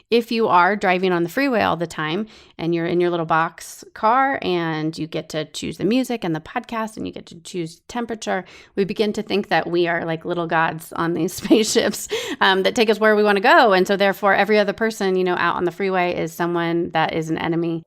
if you are driving on the freeway all the time and you're in your little box car and you get to choose the music and the podcast and you get to choose temperature, we begin to think that we are like little gods on these spaceships that take us where we want to go. And so therefore, every other person, out on the freeway is someone that is an enemy.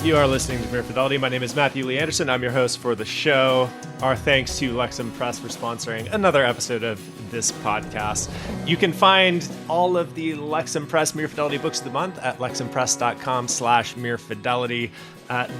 You are listening to Mere Fidelity. My name is Matthew Lee Anderson. I'm your host for the show. Our thanks to Lexham Press for sponsoring another episode of this podcast. You can find all of the Lexham Press Mere Fidelity books of the month at lexhampress.com/merefidelity.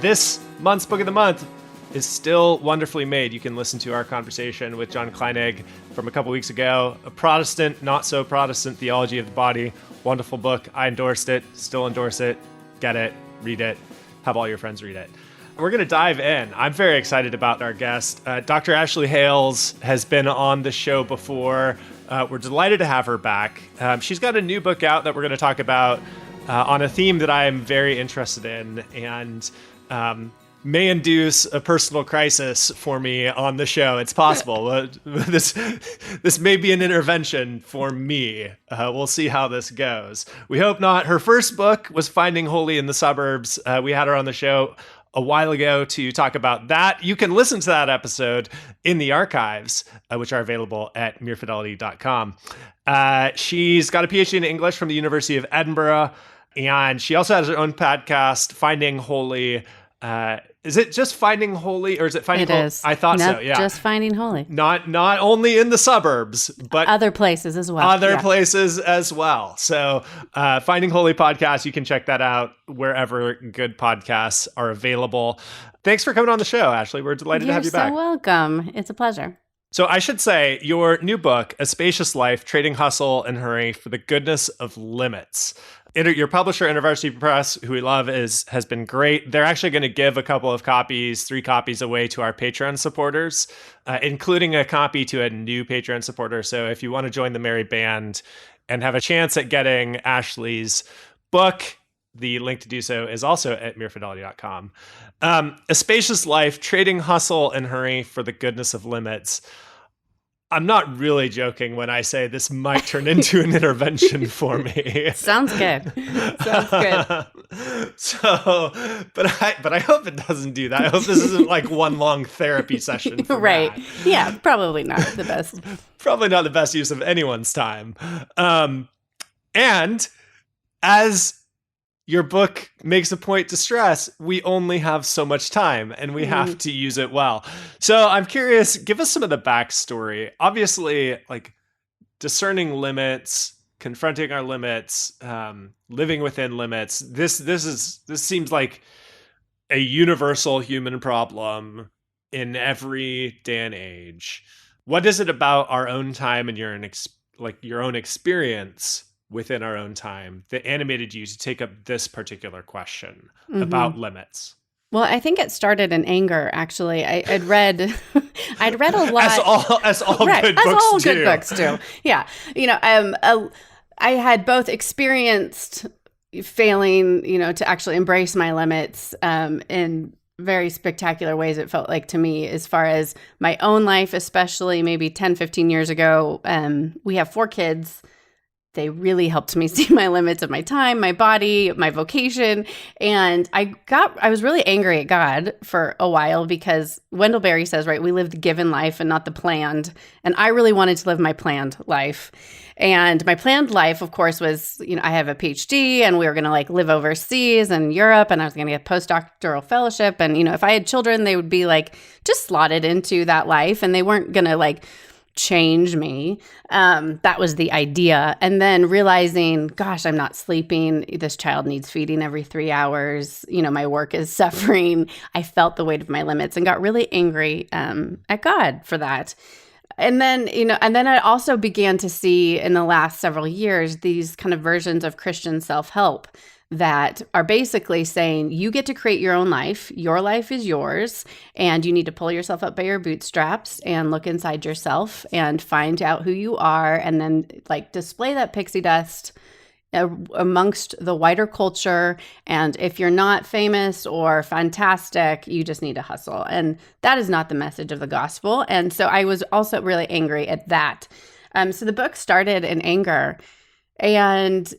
This month's book of the month is still wonderfully made. You can listen to our conversation with John Kleinig from a couple weeks ago. A Protestant, not so Protestant theology of the body. Wonderful book. I endorsed it, still endorse it. Get it, read it. Have all your friends read it. We're going to dive in. I'm very excited about our guest. Dr. Ashley Hales has been on the show before. We're delighted to have her back. She's got a new book out that we're going to talk about on a theme that I'm very interested in and may induce a personal crisis for me on the show. It's possible. This may be an intervention for me. We'll see how this goes. We hope not. Her first book was Finding Holy in the Suburbs. We had her on the show a while ago to talk about that. You can listen to that episode in the archives, which are available at merefidelity.com. She's got a PhD in English from the University of Edinburgh, and she also has her own podcast, Finding Holy. Is it just Finding Holy, or is it Finding Holy? It is. I thought so, yeah. Just Finding Holy. Not only in the suburbs, but other places as well. Places as well. So Finding Holy podcast, you can check that out wherever good podcasts are available. Thanks for coming on the show, Ashley. We're delighted to have you back. You're so welcome. It's a pleasure. So I should say your new book, A Spacious Life, Trading Hustle and Hurry for the Goodness of Limits. Your publisher, InterVarsity Press, who we love, has been great. They're actually going to give a couple of copies, 3 copies away to our Patreon supporters, including a copy to a new Patreon supporter. So if you want to join the merry band and have a chance at getting Ashley's book, the link to do so is also at merefidelity.com. A Spacious Life, Trading Hustle and Hurry for the Goodness of Limits. I'm not really joking when I say this might turn into an intervention for me. Sounds good. Sounds good. But I hope it doesn't do that. I hope this isn't like one long therapy session for right. Matt. Yeah, probably not the best. Probably not the best use of anyone's time. And as your book makes a point to stress, we only have so much time and we have to use it well. So I'm curious, give us some of the backstory. Obviously, like discerning limits, confronting our limits, living within limits. This seems like a universal human problem in every day and age. What is it about our own time and your own experience within our own time that animated you to take up this particular question about limits? Well, I think it started in anger. Actually, I'd read a lot. As all right, good as books all do. good books do. Yeah, I had both experienced failing, to actually embrace my limits in very spectacular ways, it felt like to me, as far as my own life, especially maybe 10, 15 years ago. We have 4 kids. They really helped me see my limits of my time, my body, my vocation. And I was really angry at God for a while because Wendell Berry says, right, we live the given life and not the planned. And I really wanted to live my planned life. And my planned life, of course, was, I have a PhD and we were going to live overseas in Europe and I was going to get a postdoctoral fellowship. And, if I had children, they would be just slotted into that life and they weren't going to change me. That was the idea. And then realizing, gosh, I'm not sleeping. This child needs feeding every 3 hours. My work is suffering. I felt the weight of my limits and got really angry at God for that. And then, I also began to see in the last several years, these kind of versions of Christian self-help that are basically saying you get to create your own life. Your life is yours, and you need to pull yourself up by your bootstraps and look inside yourself and find out who you are, and then display that pixie dust amongst the wider culture. And if you're not famous or fantastic, you just need to hustle. And that is not the message of the gospel. And so I was also really angry at that. So the book started in anger. And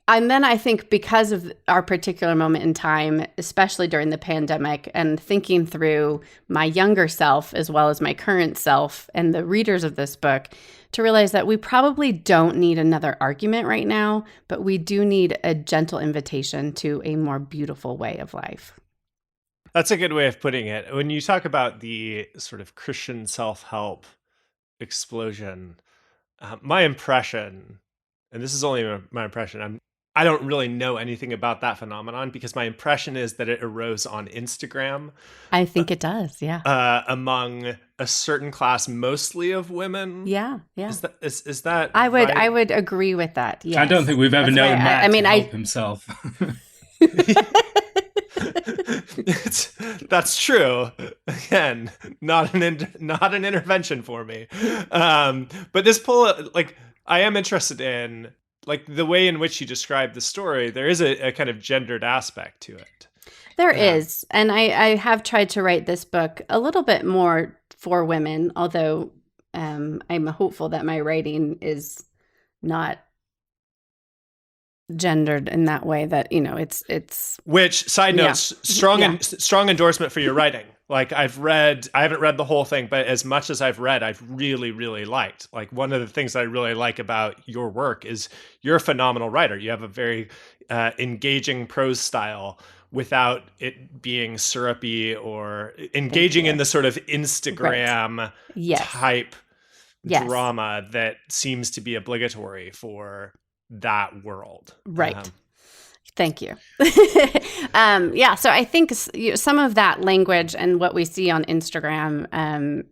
then I think because of our particular moment in time, especially during the pandemic, and thinking through my younger self as well as my current self and the readers of this book, to realize that we probably don't need another argument right now, but we do need a gentle invitation to a more beautiful way of life. That's a good way of putting it. When you talk about the sort of Christian self-help explosion, my impression, and this is only my impression, I don't really know anything about that phenomenon, because my impression is that it arose on Instagram. I think it does, yeah. Among a certain class, mostly of women. Yeah. Is that I right? would agree with that. Yes. I don't think we've ever known Matt to help himself. That's true. Again, not an intervention for me. But this poll, like, I am interested in, like, the way in which you describe the story. There is a kind of gendered aspect to it. There is. And I have tried to write this book a little bit more for women, although I'm hopeful that my writing is not gendered in that way, that, it's which, side notes, strong endorsement for your writing. Like, I haven't read the whole thing, but as much as I've read, I've really, really liked. Like, one of the things that I really like about your work is you're a phenomenal writer. You have a very engaging prose style without it being syrupy or engaging in the sort of Instagram type drama that seems to be obligatory for that world. Right. Thank you. So I think some of that language and what we see on Instagram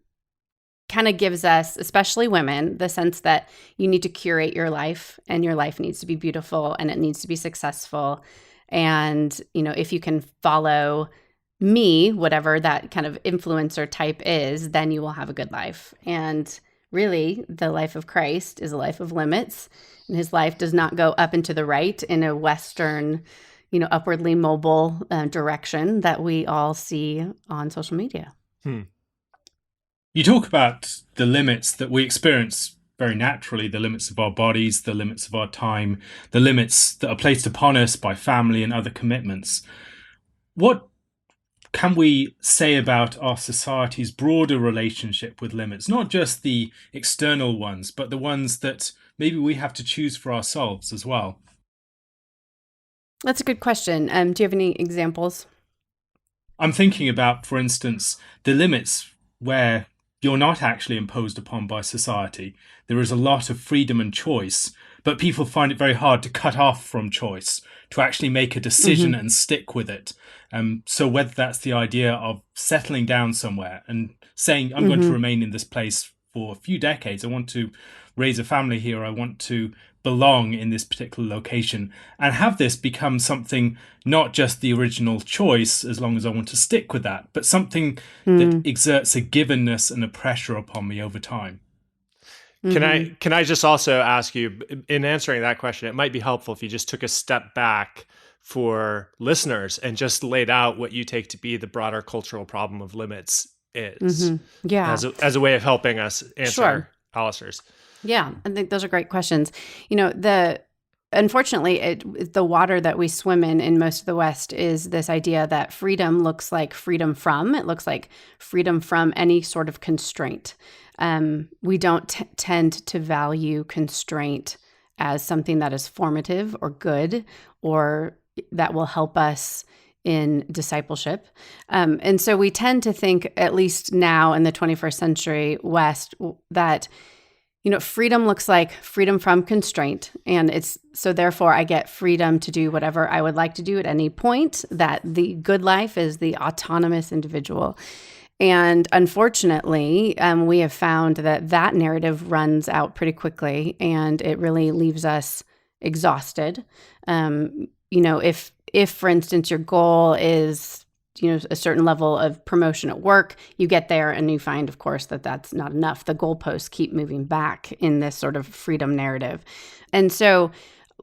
kind of gives us, especially women, the sense that you need to curate your life, and your life needs to be beautiful and it needs to be successful. And, if you can follow me, whatever that kind of influencer type is, then you will have a good life. And really, the life of Christ is a life of limits. And his life does not go up and to the right in a Western, upwardly mobile direction that we all see on social media. You talk about the limits that we experience very naturally, the limits of our bodies, the limits of our time, the limits that are placed upon us by family and other commitments. What can we say about our society's broader relationship with limits? Not just the external ones, but the ones that maybe we have to choose for ourselves as well. That's a good question. Do you have any examples? I'm thinking about, for instance, the limits where you're not actually imposed upon by society. There is a lot of freedom and choice, but people find it very hard to cut off from choice, to actually make a decision and stick with it. So whether that's the idea of settling down somewhere and saying, I'm going to remain in this place for a few decades, I want to raise a family here, I want to belong in this particular location, and have this become something not just the original choice, as long as I want to stick with that, but something that exerts a givenness and a pressure upon me over time. Can I just also ask you, in answering that question, it might be helpful if you just took a step back for listeners and just laid out what you take to be the broader cultural problem of limits is. As a way of helping us answer Alistair's. Yeah, I think those are great questions. Unfortunately, the water that we swim in most of the West is this idea that freedom looks like freedom from. It looks like freedom from any sort of constraint. We don't tend to value constraint as something that is formative or good, or that will help us in discipleship. And so we tend to think, at least now in the 21st century West, that freedom looks like freedom from constraint. And so therefore I get freedom to do whatever I would like to do at any point, that the good life is the autonomous individual. And unfortunately, we have found that narrative runs out pretty quickly, and it really leaves us exhausted. If, for instance, your goal is a certain level of promotion at work, you get there and you find, of course, that that's not enough. The goalposts keep moving back in this sort of freedom narrative. And so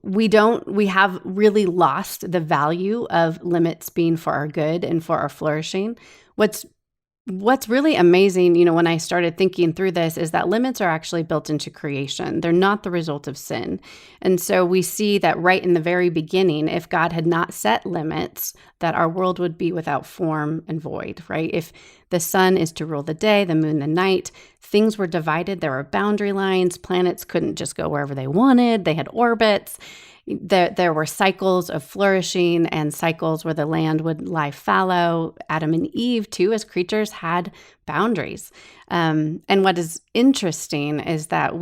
we have really lost the value of limits being for our good and for our flourishing. What's really amazing, when I started thinking through this, is that limits are actually built into creation. They're not the result of sin. And so we see that right in the very beginning, if God had not set limits, that our world would be without form and void, right? If the sun is to rule the day, the moon the night, things were divided. There were boundary lines. Planets couldn't just go wherever they wanted. They had orbits. There were cycles of flourishing and cycles where the land would lie fallow. Adam and Eve, too, as creatures, had boundaries. And what is interesting is that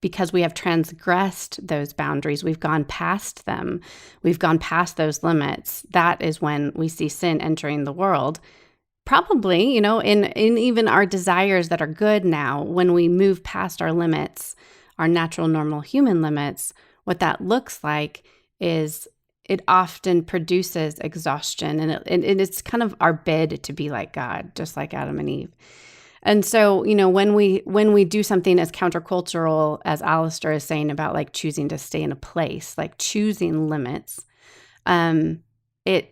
because we have transgressed those boundaries, we've gone past them. We've gone past those limits. That is when we see sin entering the world. Probably, in even our desires that are good now, when we move past our limits, our natural, normal human limits, what that looks like is it often produces exhaustion, and it's kind of our bid to be like God, just like Adam and Eve. And so, when we do something as countercultural as Alistair is saying about like choosing to stay in a place, like choosing limits, it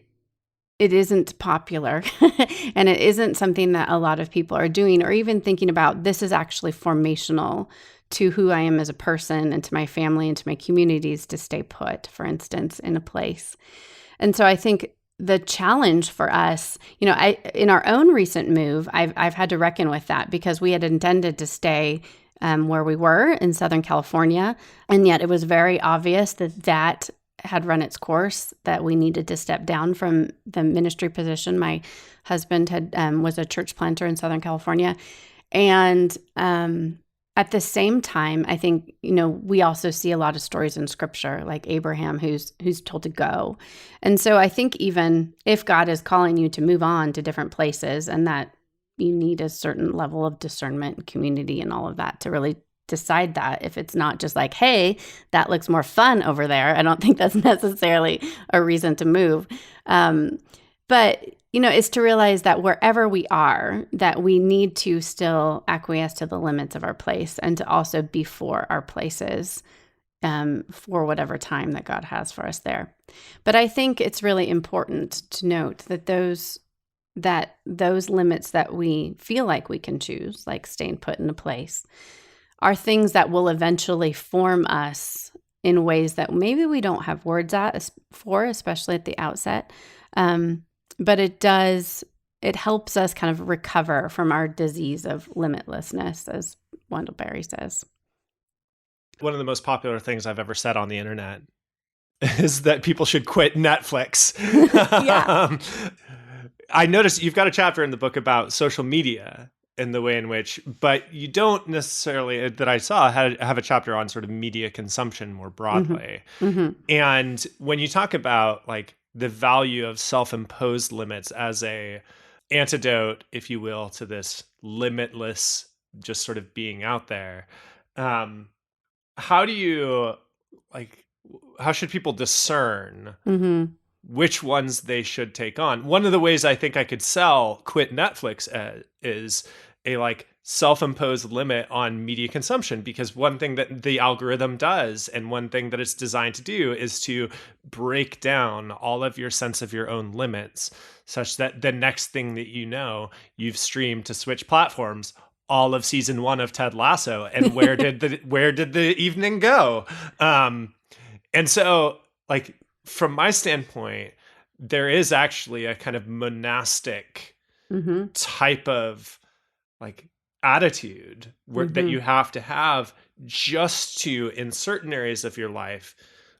isn't popular and it isn't something that a lot of people are doing or even thinking about. This is actually formational to who I am as a person and to my family and to my communities to stay put, for instance, in a place. And so I think the challenge for us, in our own recent move, I've had to reckon with that because we had intended to stay where we were in Southern California. And yet it was very obvious that had run its course, that we needed to step down from the ministry position. My husband was a church planter in Southern California. And at the same time, I think, we also see a lot of stories in scripture, like Abraham, who's told to go. And so I think even if God is calling you to move on to different places and that you need a certain level of discernment, community, and all of that to really decide that, if it's not just like, hey, that looks more fun over there, I don't think that's necessarily a reason to move. But is to realize that wherever we are, that we need to still acquiesce to the limits of our place and to also be for our places for whatever time that God has for us there. But I think it's really important to note that those limits that we feel like we can choose, like staying put in a place, are things that will eventually form us in ways that maybe we don't have words for, especially at the outset. But it helps us kind of recover from our disease of limitlessness, as Wendell Berry says. One of the most popular things I've ever said on the internet is that people should quit Netflix. Yeah. I noticed you've got a chapter in the book about social media and the way in which, but you don't necessarily, that I saw, have a chapter on sort of media consumption more broadly. Mm-hmm. And when you talk about like the value of self-imposed limits as a antidote, if you will, to this limitless just sort of being out there, how should people discern which ones they should take on? One of the ways I think I could sell quit Netflix is a like self-imposed limit on media consumption, because one thing that the algorithm does and one thing that it's designed to do is to break down all of your sense of your own limits, such that the next thing that you've streamed to switch platforms all of season 1 of Ted Lasso, and where did the evening go? And so like from my standpoint, there is actually a kind of monastic type of like attitude that you have to have just to, in certain areas of your life,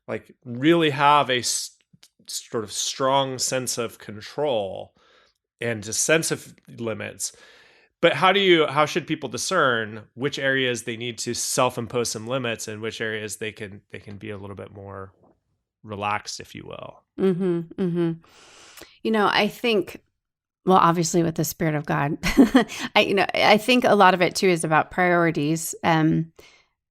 like really have a sort of strong sense of control and a sense of limits. But how should people discern which areas they need to self-impose some limits and which areas they can be a little bit more relaxed, if you will? I think, well, obviously with the Spirit of God, I think a lot of it too is about priorities.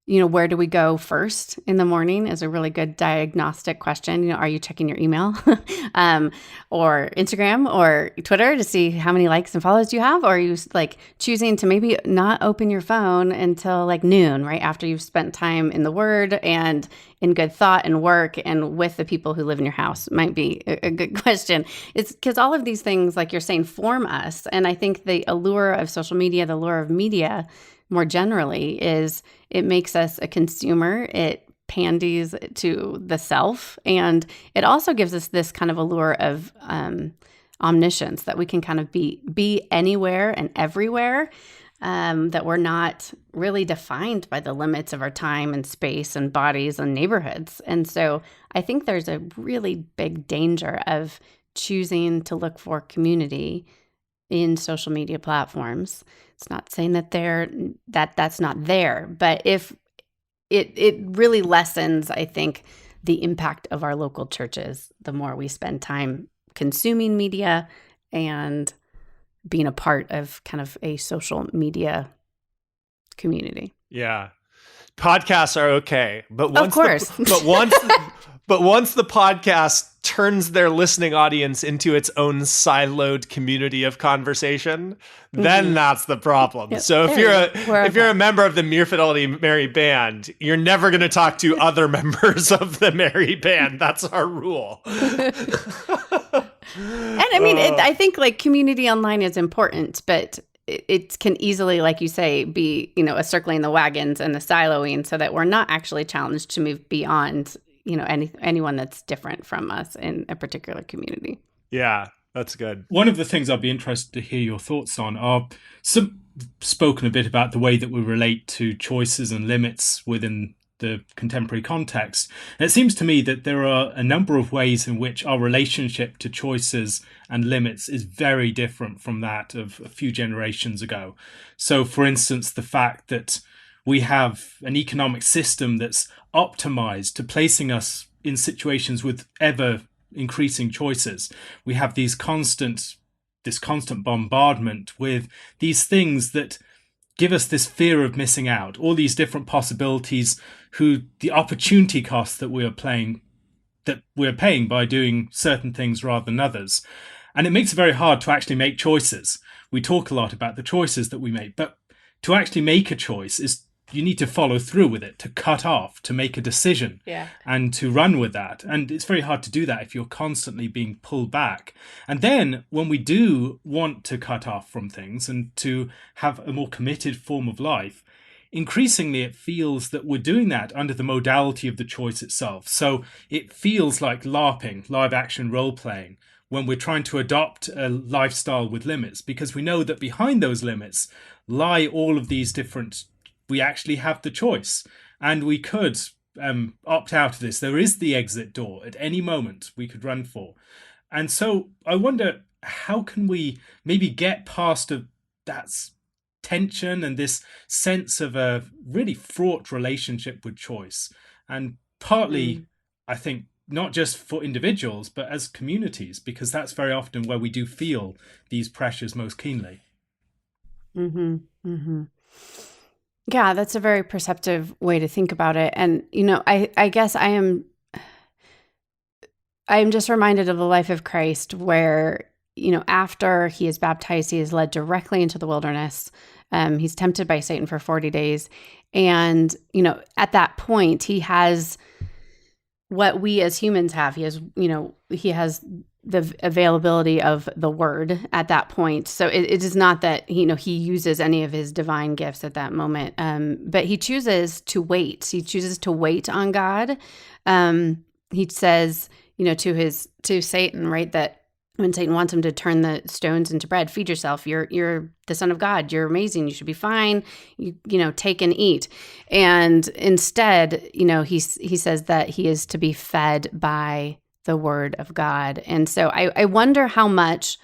Where do we go first in the morning is a really good diagnostic question. Are you checking your email or Instagram or Twitter to see how many likes and follows you have? Or are you like choosing to maybe not open your phone until like noon, right after you've spent time in the Word and in good thought and work and with the people who live in your house might be a good question. It's because all of these things, like you're saying, form us. And I think the allure of social media, the allure of media more generally, is it makes us a consumer. It pandies to the self. And it also gives us this kind of allure of omniscience, that we can kind of be anywhere and everywhere, that we're not really defined by the limits of our time and space and bodies and neighborhoods. And so I think there's a really big danger of choosing to look for community in social media platforms. It's not saying that that's not there, but if it really lessens, I think, the impact of our local churches the more we spend time consuming media and being a part of kind of a social media community. Yeah. Podcasts are okay, but Of course. but once the podcast turns their listening audience into its own siloed community of conversation, then that's the problem. Yep. So if you're a member of the Mere Fidelity Merry Band, you're never going to talk to other members of the Merry Band. That's our rule. And I mean, I think like community online is important, but it can easily, like you say, be, a circling the wagons and the siloing, so that we're not actually challenged to move beyond, anyone that's different from us in a particular community. Yeah, that's good. One of the things I'd be interested to hear your thoughts on are spoken a bit about the way that we relate to choices and limits within the contemporary context. And it seems to me that there are a number of ways in which our relationship to choices and limits is very different from that of a few generations ago. So, for instance, the fact that we have an economic system that's optimized to placing us in situations with ever increasing choices. We have this constant bombardment with these things that give us this fear of missing out, all these different possibilities, the opportunity cost that we're paying by doing certain things rather than others. And it makes it very hard to actually make choices. We talk a lot about the choices that we make, but to actually make a choice you need to follow through with it, to cut off, to make a decision, and to run with that. And it's very hard to do that if you're constantly being pulled back. And then when we do want to cut off from things and to have a more committed form of life, increasingly it feels that we're doing that under the modality of the choice itself. So it feels like LARPing, live action role playing, when we're trying to adopt a lifestyle with limits, because we know that behind those limits lie all of these different. We actually have the choice, and we could opt out of this. There is the exit door at any moment we could run for. And so I wonder, how can we maybe get past that tension and this sense of a really fraught relationship with choice? And partly, I think, not just for individuals, but as communities, because that's very often where we do feel these pressures most keenly. Mm-hmm. Mm-hmm. Yeah, that's a very perceptive way to think about it. And, I guess I am just reminded of the life of Christ where, after he is baptized, he is led directly into the wilderness. He's tempted by Satan for 40 days. And, at that point, he has what we as humans have. He has the availability of the word at that point. So it is not that, he uses any of his divine gifts at that moment. But he chooses to wait. He chooses to wait on God. He says, to Satan, right, that when Satan wants him to turn the stones into bread, feed yourself. You're the Son of God. You're amazing. You should be fine. Take and eat. And instead, he says that he is to be fed by the word of God. And so I wonder how much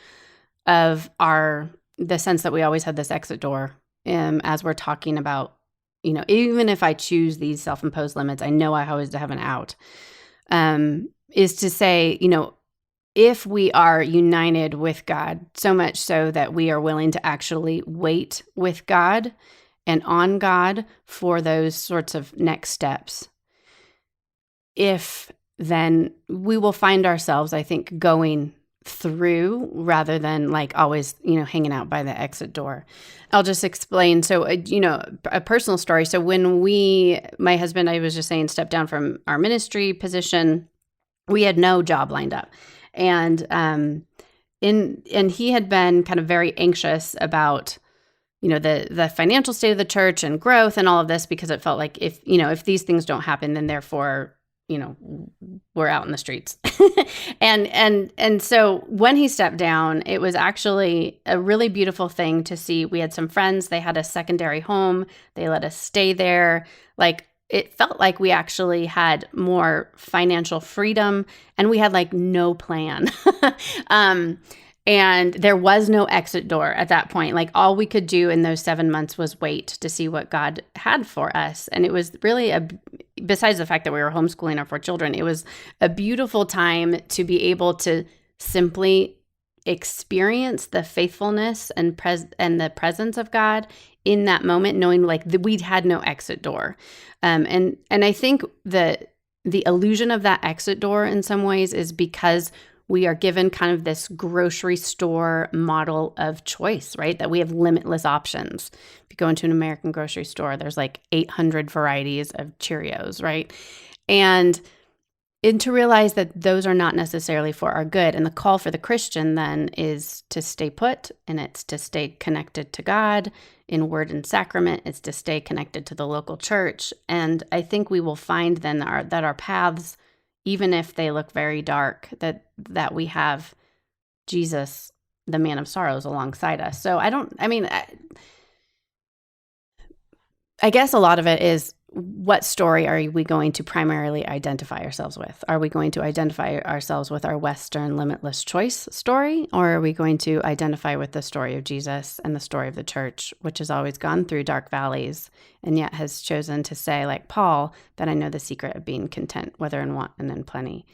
of the sense that we always had this exit door, as we're talking about, even if I choose these self-imposed limits, I know I always have an out, is to say, if we are united with God, so much so that we are willing to actually wait with God and on God for those sorts of next steps, then we will find ourselves, I think, going through rather than like always, hanging out by the exit door. I'll just explain. So, a personal story. So when my husband, I was just saying, stepped down from our ministry position, we had no job lined up. And, and he had been kind of very anxious about, the financial state of the church and growth and all of this, because it felt like if these things don't happen, then therefore, we're out in the streets. and so when he stepped down, it was actually a really beautiful thing to see. We had some friends, they had a secondary home. They let us stay there. Like, it felt like we actually had more financial freedom, and we had like no plan. And there was no exit door at that point. Like, all we could do in those 7 months was wait to see what God had for us. And it was really besides the fact that we were homeschooling our 4 children, it was a beautiful time to be able to simply experience the faithfulness and the presence of God in that moment, knowing like we'd had no exit door. And I think that the illusion of that exit door in some ways is because we are given kind of this grocery store model of choice, right? That we have limitless options. If you go into an American grocery store, there's like 800 varieties of Cheerios, right? And to realize that those are not necessarily for our good. And the call for the Christian then is to stay put, and it's to stay connected to God in word and sacrament. It's to stay connected to the local church. And I think we will find then that our paths, even if they look very dark, that we have Jesus, the man of sorrows, alongside us. So I guess a lot of it is, what story are we going to primarily identify ourselves with? Are we going to identify ourselves with our Western limitless choice story? Or are we going to identify with the story of Jesus and the story of the church, which has always gone through dark valleys and yet has chosen to say, like Paul, that I know the secret of being content, whether in want and in plenty.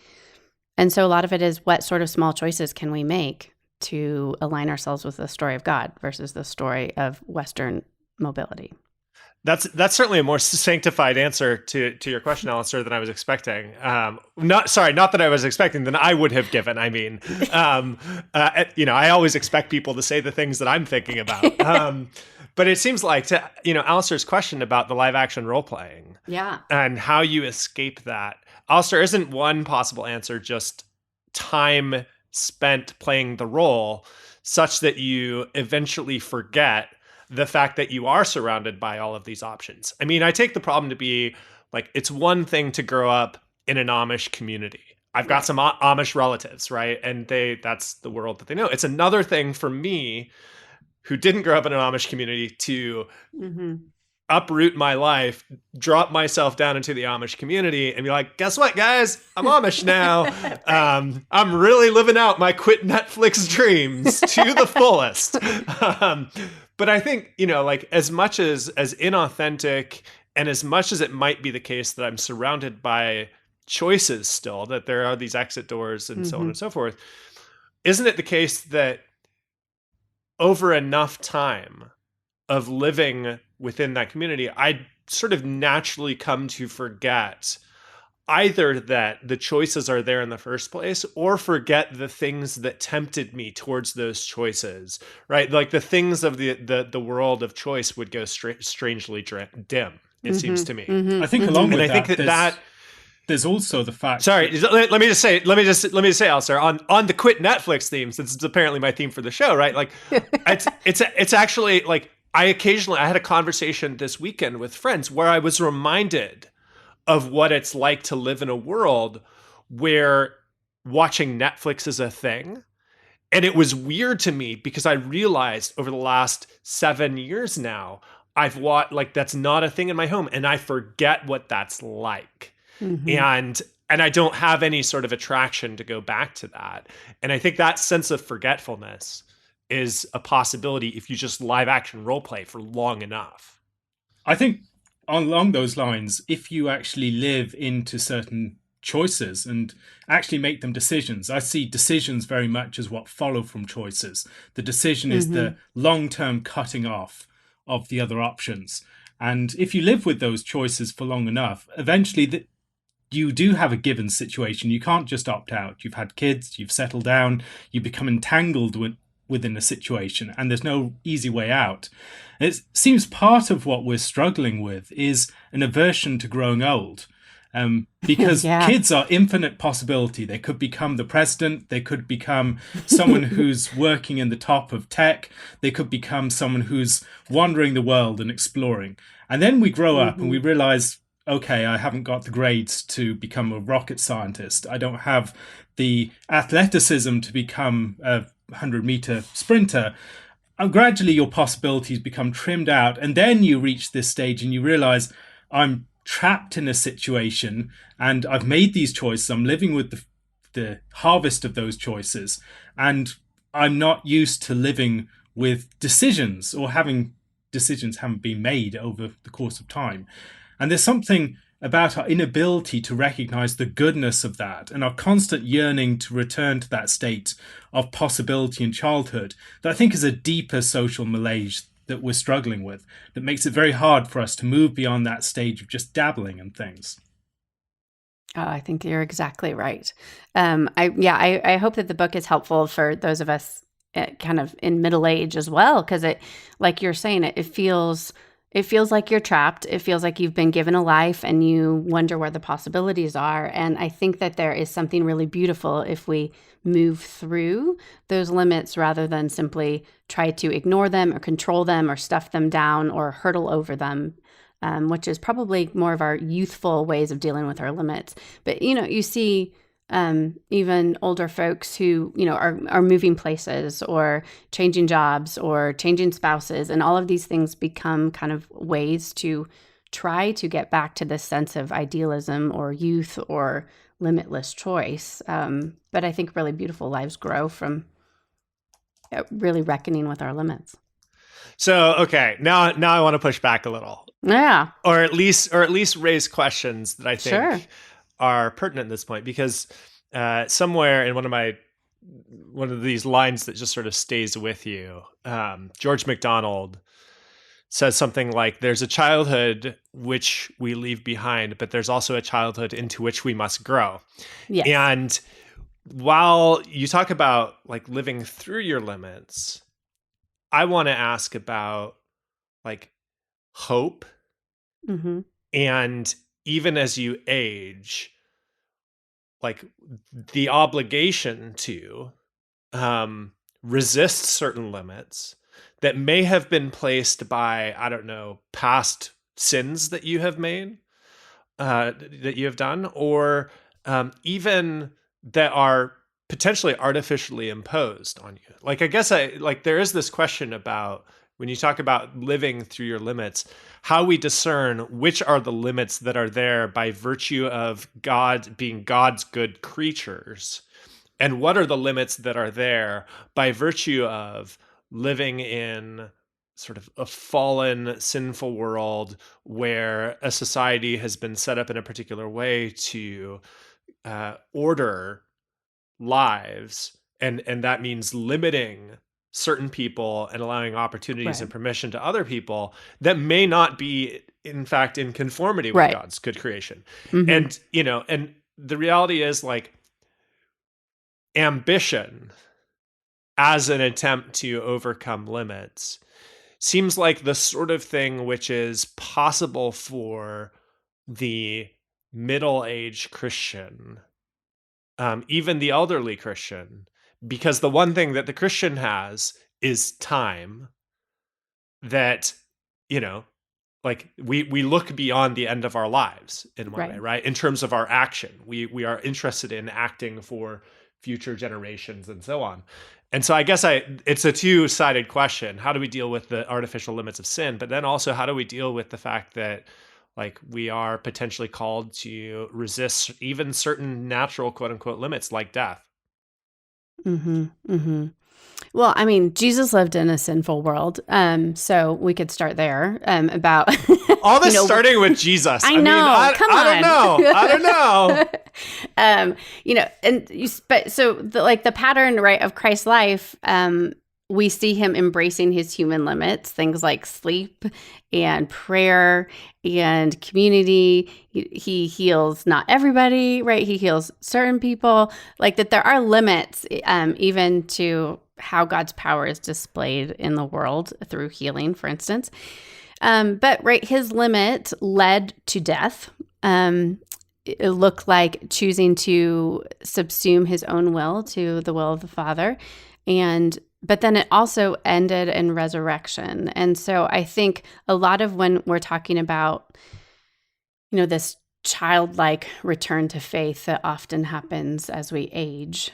And so a lot of it is, what sort of small choices can we make to align ourselves with the story of God versus the story of Western mobility? That's certainly a more sanctified answer to your question, Alistair, than I was expecting. Not that I was expecting, than I would have given. I mean, I always expect people to say the things that I'm thinking about. But it seems like, Alistair's question about the live action role playing, and how you escape that. Alistair, isn't one possible answer just time spent playing the role, such that you eventually forget the fact that you are surrounded by all of these options? I mean, I take the problem to be like, it's one thing to grow up in an Amish community. I've got some Amish relatives, right? And that's the world that they know. It's another thing for me, who didn't grow up in an Amish community, to uproot my life, drop myself down into the Amish community and be like, guess what, guys? I'm Amish now. I'm really living out my quit Netflix dreams to the fullest. But I think, like, as much as inauthentic, and as much as it might be the case that I'm surrounded by choices still, that there are these exit doors and so on and so forth, isn't it the case that over enough time of living within that community, I sort of naturally come to forget either that the choices are there in the first place, or forget the things that tempted me towards those choices, right? Like, the things of the world of choice would go strangely dim, it seems to me. I think along with that, there's also the fact. Sorry, let me just say, Alistair, on the quit Netflix theme, since it's apparently my theme for the show, right? Like, it's actually like, I had a conversation this weekend with friends where I was reminded of what it's like to live in a world where watching Netflix is a thing. And it was weird to me, because I realized over the last 7 years now, I've watched, like, that's not a thing in my home, and I forget what that's like. And I don't have any sort of attraction to go back to that. And I think that sense of forgetfulness is a possibility if you just live action role play for long enough. I think along those lines, if you actually live into certain choices and actually make them decisions, I see decisions very much as what follow from choices. The decision is the long-term cutting off of the other options. And if you live with those choices for long enough, eventually you do have a given situation. You can't just opt out. You've had kids, you've settled down, you become entangled within a situation, and there's no easy way out. It seems part of what we're struggling with is an aversion to growing old. Because Yeah. kids are infinite possibility. They could become the president. They could become someone who's working in the top of tech. They could become someone who's wandering the world and exploring. And then we grow up and we realize, okay, I haven't got the grades to become a rocket scientist. I don't have the athleticism to become a 100-meter sprinter. And gradually your possibilities become trimmed out. And then you reach this stage and you realize, I'm trapped in a situation and I've made these choices. I'm living with the harvest of those choices, and I'm not used to living with decisions, or having decisions haven't been made over the course of time. And there's something about our inability to recognize the goodness of that and our constant yearning to return to that state of possibility in childhood that I think is a deeper social malaise that we're struggling with, that makes it very hard for us to move beyond that stage of just dabbling in things. Oh, I think you're exactly right. I hope that the book is helpful for those of us kind of in middle age as well, because it, like you're saying, it feels like you're trapped. It feels like you've been given a life and you wonder where the possibilities are. And I think that there is something really beautiful if we move through those limits rather than simply try to ignore them or control them or stuff them down or hurdle over them, which is probably more of our youthful ways of dealing with our limits. But, you see even older folks who, are moving places or changing jobs or changing spouses, and all of these things become kind of ways to try to get back to this sense of idealism or youth or limitless choice. But I think really beautiful lives grow from really reckoning with our limits. So, okay, now I want to push back a little. Yeah. Or at least raise questions that I think are pertinent at this point, because somewhere in one of these lines that just sort of stays with you, George MacDonald says something like, there's a childhood which we leave behind, but there's also a childhood into which we must grow. Yes. And while you talk about like living through your limits, I want to ask about like hope. Mm-hmm. And even as you age, like the obligation to resist certain limits that may have been placed by, I don't know, past sins that you have made, that you have done, or even that are potentially artificially imposed on you. Like, I guess there is this question about, when you talk about living through your limits, how we discern which are the limits that are there by virtue of God being God's good creatures, and what are the limits that are there by virtue of living in sort of a fallen, sinful world where a society has been set up in a particular way to order lives, and that means limiting certain people and allowing opportunities and permission to other people that may not be, in fact, in conformity with God's good creation. Mm-hmm. And the reality is, like, ambition as an attempt to overcome limits seems like the sort of thing which is possible for the middle-aged Christian, even the elderly Christian, because the one thing that the Christian has is time. That, like we look beyond the end of our lives in one way, right? In terms of our action, we are interested in acting for future generations and so on. And so I guess it's a two-sided question. How do we deal with the artificial limits of sin? But then also, how do we deal with the fact that, like, we are potentially called to resist even certain natural, quote unquote, limits like death? Mm-hmm. Mm-hmm. Well, I mean, Jesus lived in a sinful world, so we could start there about all this starting with Jesus. I know. I don't know. But so the pattern, right, of Christ's life we see him embracing his human limits, things like sleep and prayer and community. He heals not everybody, right? He heals certain people. Like that there are limits even to how God's power is displayed in the world through healing, for instance. But right, his limit led to death. It looked like choosing to subsume his own will to the will of the Father. But then it also ended in resurrection. And so I think a lot of when we're talking about, this childlike return to faith that often happens as we age,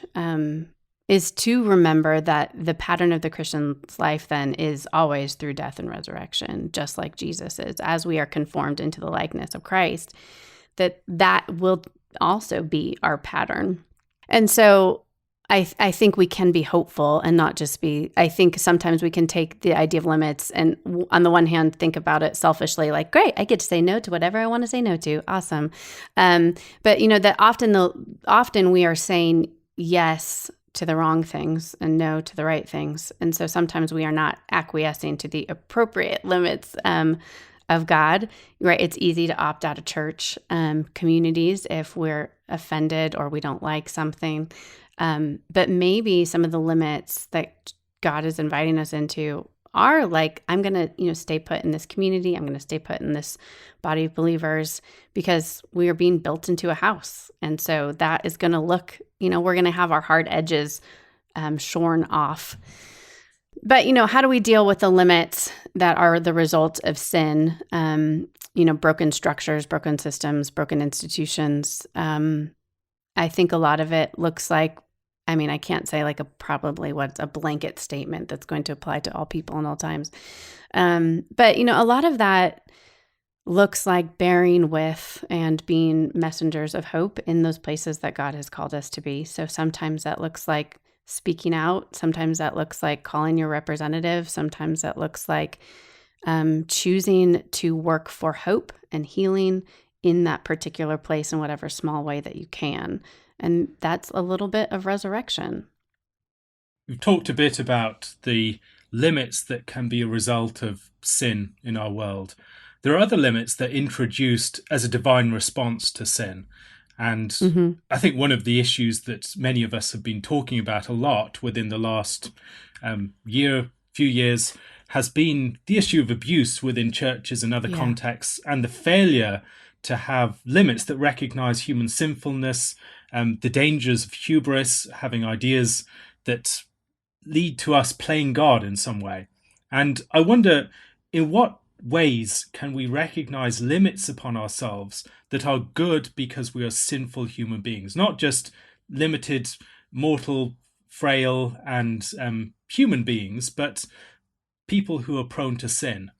is to remember that the pattern of the Christian's life then is always through death and resurrection, just like Jesus is, as we are conformed into the likeness of Christ, that will also be our pattern. And so I think we can be hopeful and not just be, I think sometimes we can take the idea of limits and on the one hand, think about it selfishly, like, great, I get to say no to whatever I want to say no to. Awesome. But that often we are saying yes to the wrong things and no to the right things. And so sometimes we are not acquiescing to the appropriate limits of God, right? It's easy to opt out of church communities if we're offended or we don't like something. But maybe some of the limits that God is inviting us into are like, I'm going to, stay put in this community. I'm going to stay put in this body of believers because we are being built into a house. And so that is going to look, we're going to have our hard edges shorn off. But, how do we deal with the limits that are the result of sin? Broken structures, broken systems, broken institutions. I think a lot of it looks like, I can't say like probably what's a blanket statement that's going to apply to all people in all times. But, a lot of that looks like bearing with and being messengers of hope in those places that God has called us to be. So sometimes that looks like speaking out. Sometimes that looks like calling your representative. Sometimes that looks like choosing to work for hope and healing in that particular place in whatever small way that you can. And that's a little bit of resurrection. We've talked a bit about the limits that can be a result of sin in our world. There are other limits that are introduced as a divine response to sin. And I think one of the issues that many of us have been talking about a lot within the last few years, has been the issue of abuse within churches and other contexts, and the failure to have limits that recognize human sinfulness, the dangers of hubris, having ideas that lead to us playing God in some way. And I wonder, in what ways can we recognize limits upon ourselves that are good because we are sinful human beings, not just limited, mortal, frail, and human beings, but people who are prone to sin?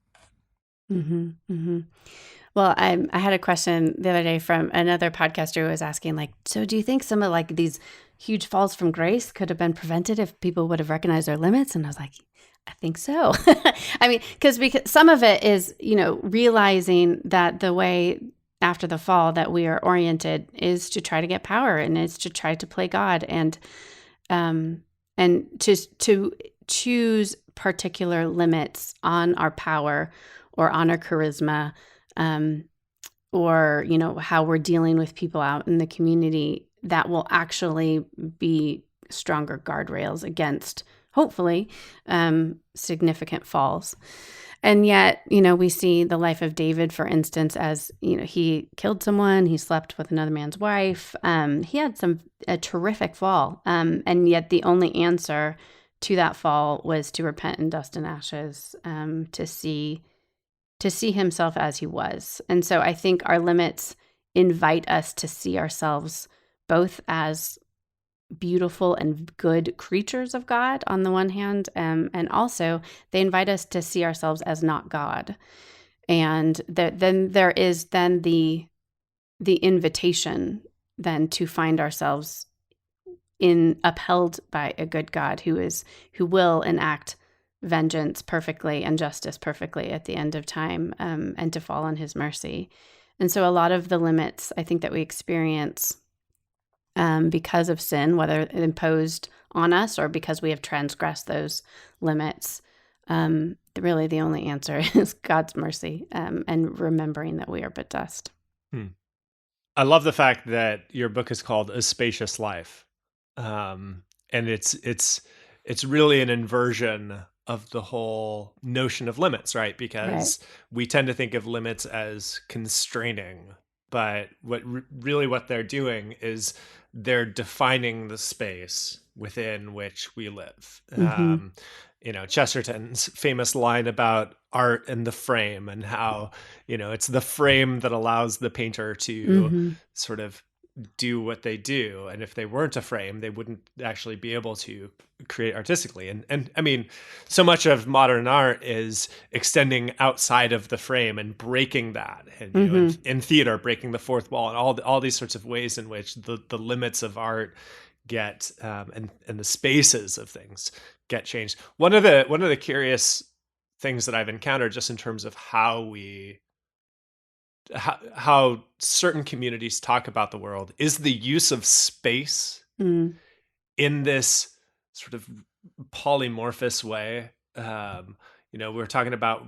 Well, I had a question the other day from another podcaster who was asking, like, so do you think some of like these huge falls from grace could have been prevented if people would have recognized their limits? And I was like, I think so. Because some of it is, realizing that the way after the fall that we are oriented is to try to get power and is to try to play God and to choose particular limits on our power or on our charisma, or, how we're dealing with people out in the community that will actually be stronger guardrails against, hopefully, significant falls. And yet, we see the life of David, for instance, as, he killed someone, he slept with another man's wife. He had a terrific fall. And yet the only answer to that fall was to repent in dust and ashes, to see himself as he was. And so I think our limits invite us to see ourselves both as beautiful and good creatures of God on the one hand, and also they invite us to see ourselves as not God. And then there is then the invitation then to find ourselves upheld by a good God who will enact vengeance perfectly and justice perfectly at the end of time, and to fall on his mercy. And so a lot of the limits I think that we experience because of sin, whether imposed on us or because we have transgressed those limits. Really, the only answer is God's mercy, and remembering that we are but dust. I love the fact that your book is called A Spacious Life. And it's really an inversion of the whole notion of limits, right? Because we tend to think of limits as constraining, but what they're doing is they're defining the space within which we live. Chesterton's famous line about art and the frame, and how, it's the frame that allows the painter to sort of do what they do. And if they weren't a frame, they wouldn't actually be able to create artistically. And I mean, so much of modern art is extending outside of the frame and breaking that. And in theater, breaking the fourth wall, and all these sorts of ways in which the limits of art get and the spaces of things get changed. One of the curious things that I've encountered, just in terms of how certain communities talk about the world, is the use of space in this sort of polymorphous way. We're talking about,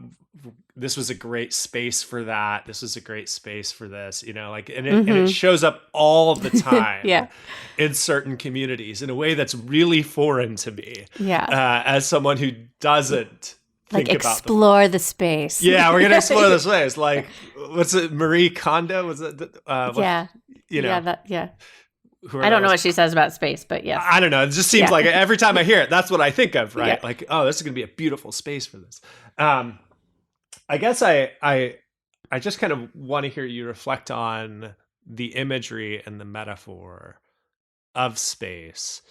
this was a great space for that. This was a great space for this, and it shows up all the time in certain communities in a way that's really foreign to me. As someone who doesn't think about explore the space. Yeah, we're going to explore the space. Like, what's it? Marie Kondo? Was it? I don't know what she says about space, but yes. I don't know. It just seems like every time I hear it, that's what I think of, right? Yeah. Like, oh, this is going to be a beautiful space for this. I guess I just kind of want to hear you reflect on the imagery and the metaphor of space.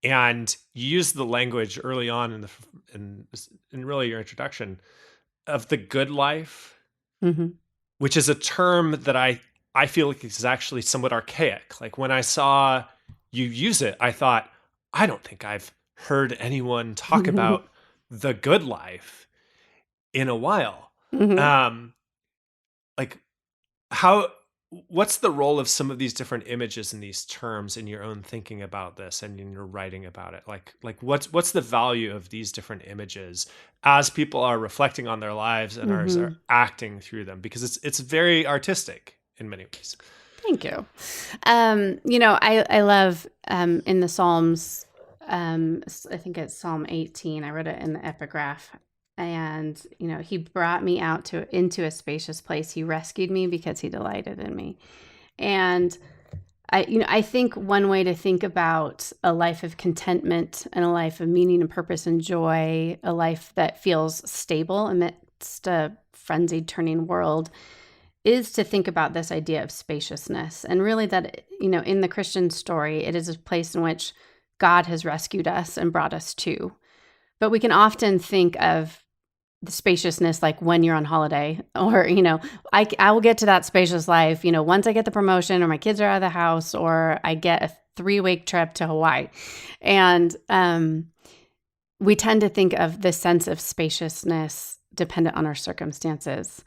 And you used the language early on in really your introduction of the good life, which is a term that I feel like is actually somewhat archaic. Like, when I saw you use it, I thought, I don't think I've heard anyone talk about the good life in a while. What's the role of some of these different images and these terms in your own thinking about this and in your writing about it? Like what's the value of these different images as people are reflecting on their lives and are acting through them? Because it's very artistic in many ways. Thank you. I love in the Psalms, I think it's Psalm 18. I wrote it in the epigraph. And, he brought me out into a spacious place. He rescued me because he delighted in me. And I think one way to think about a life of contentment and a life of meaning and purpose and joy, a life that feels stable amidst a frenzied turning world, is to think about this idea of spaciousness. And really that, in the Christian story, it is a place in which God has rescued us and brought us to. But we can often think of the spaciousness like when you're on holiday, or, I will get to that spacious life, once I get the promotion, or my kids are out of the house, or I get a 3-week trip to Hawaii. And we tend to think of the sense of spaciousness dependent on our circumstances.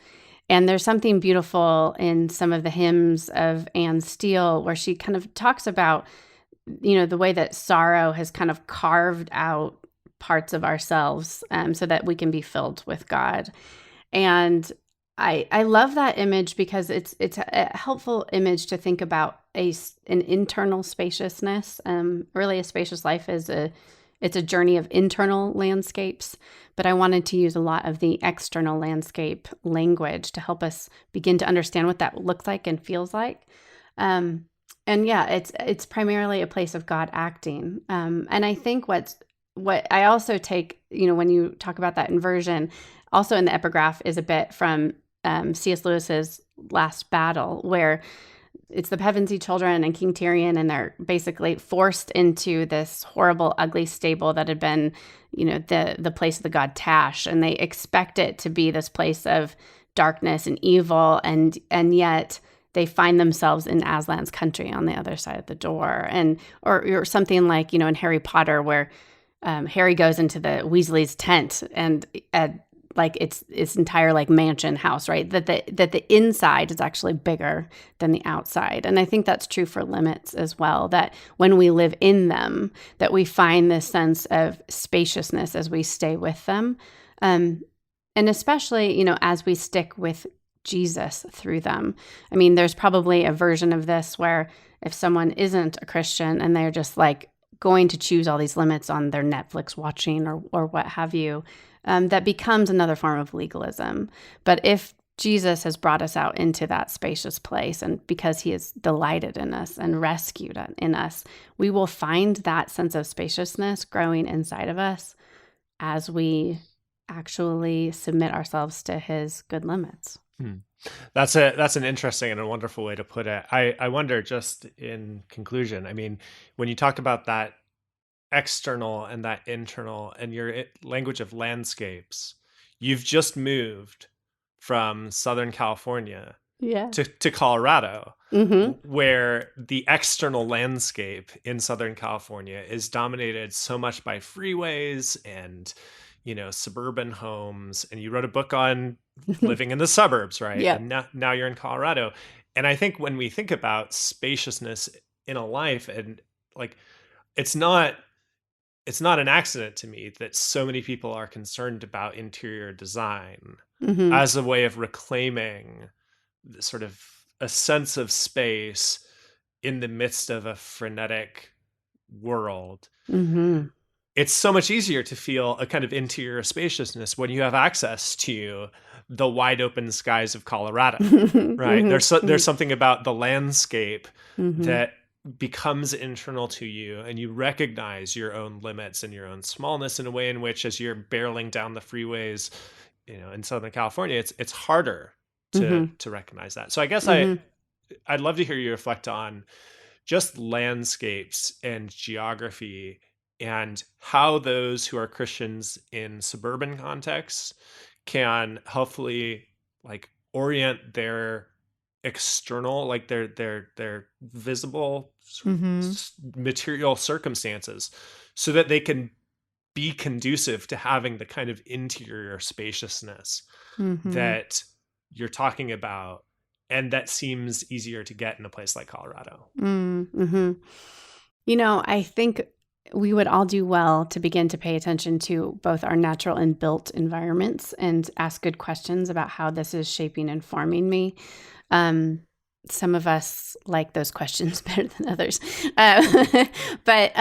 And there's something beautiful in some of the hymns of Anne Steele where she kind of talks about, the way that sorrow has kind of carved out parts of ourselves so that we can be filled with God. And I love that image because it's a helpful image to think about an internal spaciousness. Really, a spacious life is it's a journey of internal landscapes, but I wanted to use a lot of the external landscape language to help us begin to understand what that looks like and feels like. And it's primarily a place of God acting. And I think what I also take, when you talk about that inversion, also in the epigraph is a bit from C.S. Lewis's Last Battle, where it's the Pevensey children and King Tyrion, and they're basically forced into this horrible, ugly stable that had been, the place of the god Tash, and they expect it to be this place of darkness and evil, and yet they find themselves in Aslan's country on the other side of the door, or something like in Harry Potter where Harry goes into the Weasley's tent, and like it's entire like mansion house, right? That the inside is actually bigger than the outside. And I think that's true for limits as well, that when we live in them, that we find this sense of spaciousness as we stay with them. And especially, as we stick with Jesus through them. I mean, there's probably a version of this where if someone isn't a Christian and they're just like going to choose all these limits on their Netflix watching or what have you, that becomes another form of legalism. But if Jesus has brought us out into that spacious place, and because he has delighted in us and rescued in us, we will find that sense of spaciousness growing inside of us as we actually submit ourselves to his good limits. That's an interesting and a wonderful way to put it. I wonder, just in conclusion, I mean, when you talked about that external and that internal and your language of landscapes, you've just moved from Southern California to Colorado, where the external landscape in Southern California is dominated so much by freeways and suburban homes. And you wrote a book on living in the suburbs, right? Yeah. And now you're in Colorado. And I think when we think about spaciousness in a life, and like, it's not an accident to me that so many people are concerned about interior design as a way of reclaiming sort of a sense of space in the midst of a frenetic world. It's so much easier to feel a kind of interior spaciousness when you have access to the wide open skies of Colorado, right? There's something about the landscape that becomes internal to you, and you recognize your own limits and your own smallness in a way in which, as you're barreling down the freeways, in Southern California, it's harder to recognize that. So I guess I'd love to hear you reflect on just landscapes and geography and how those who are Christians in suburban contexts can hopefully like orient their external, like their visible material circumstances, so that they can be conducive to having the kind of interior spaciousness that you're talking about, and that seems easier to get in a place like Colorado. I think we would all do well to begin to pay attention to both our natural and built environments and ask good questions about how this is shaping and forming me. Some of us like those questions better than others. But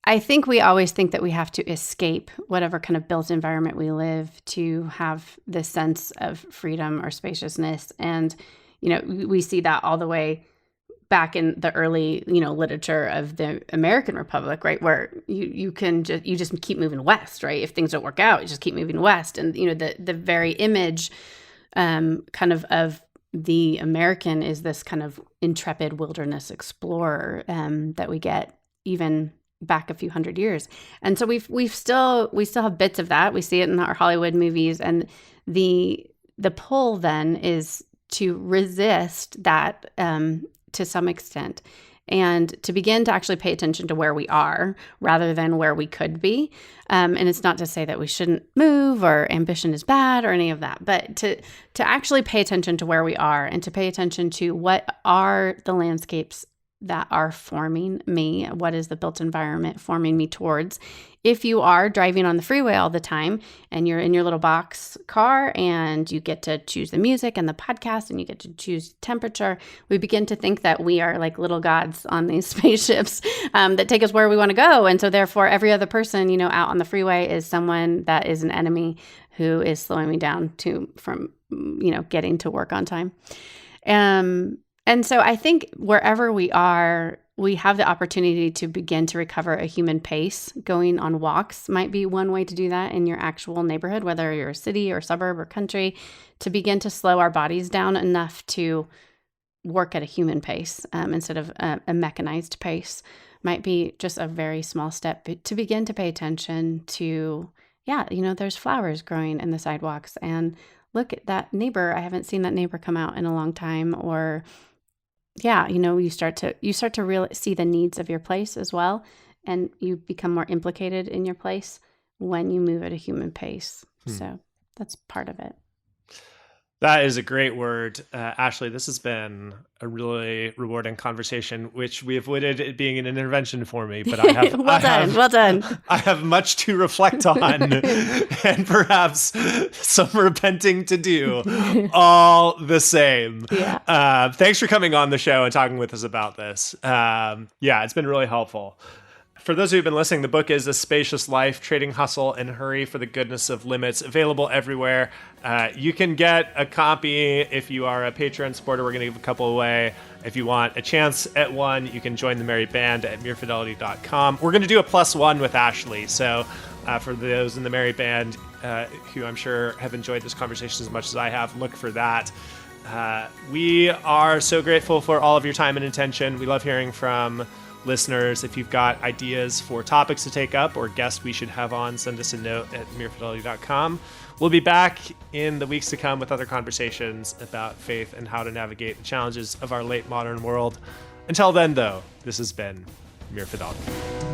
I think we always think that we have to escape whatever kind of built environment we live to have this sense of freedom or spaciousness. And, we see that all the way back in the early, literature of the American Republic, right? Where you just keep moving west, right? If things don't work out, you just keep moving west. And, the very image kind of the American is this kind of intrepid wilderness explorer that we get even back a few hundred years. And so we still have bits of that. We see it in our Hollywood movies, and the pull then is to resist that to some extent, and to begin to actually pay attention to where we are rather than where we could be. And it's not to say that we shouldn't move or ambition is bad or any of that, but to actually pay attention to where we are and to pay attention to what are the landscapes that are forming me. What is the built environment forming me towards? If you are driving on the freeway all the time and you're in your little box car and you get to choose the music and the podcast and you get to choose temperature, we begin to think that we are like little gods on these spaceships that take us where we want to go. And so therefore every other person, out on the freeway is someone that is an enemy who is slowing me down from getting to work on time. And so I think wherever we are, we have the opportunity to begin to recover a human pace. Going on walks might be one way to do that in your actual neighborhood, whether you're a city or suburb or country, to begin to slow our bodies down enough to work at a human pace instead of a mechanized pace. Might be just a very small step to begin to pay attention to, there's flowers growing in the sidewalks, and look at that neighbor. I haven't seen that neighbor come out in a long time. Or you start to really see the needs of your place as well, and you become more implicated in your place when you move at a human pace. So that's part of it. That is a great word. Ashley, this has been a really rewarding conversation, which we avoided it being an intervention for me, but I have well done. I have much to reflect on and perhaps some repenting to do all the same. Yeah. Thanks for coming on the show and talking with us about this. It's been really helpful. For those who've been listening, the book is A Spacious Life, Trading Hustle and Hurry for the Goodness of Limits, available everywhere. You can get a copy if you are a Patreon supporter. We're going to give a couple away. If you want a chance at one, you can join the Merry Band at merefidelity.com. We're going to do a +1 with Ashley. So for those in the Merry Band who I'm sure have enjoyed this conversation as much as I have, look for that. We are so grateful for all of your time and attention. We love hearing from listeners. If you've got ideas for topics to take up or guests we should have on, send us a note at merefidelity.com. We'll be back in the weeks to come with other conversations about faith and how to navigate the challenges of our late modern world. Until then, though, this has been Mere Fidelity.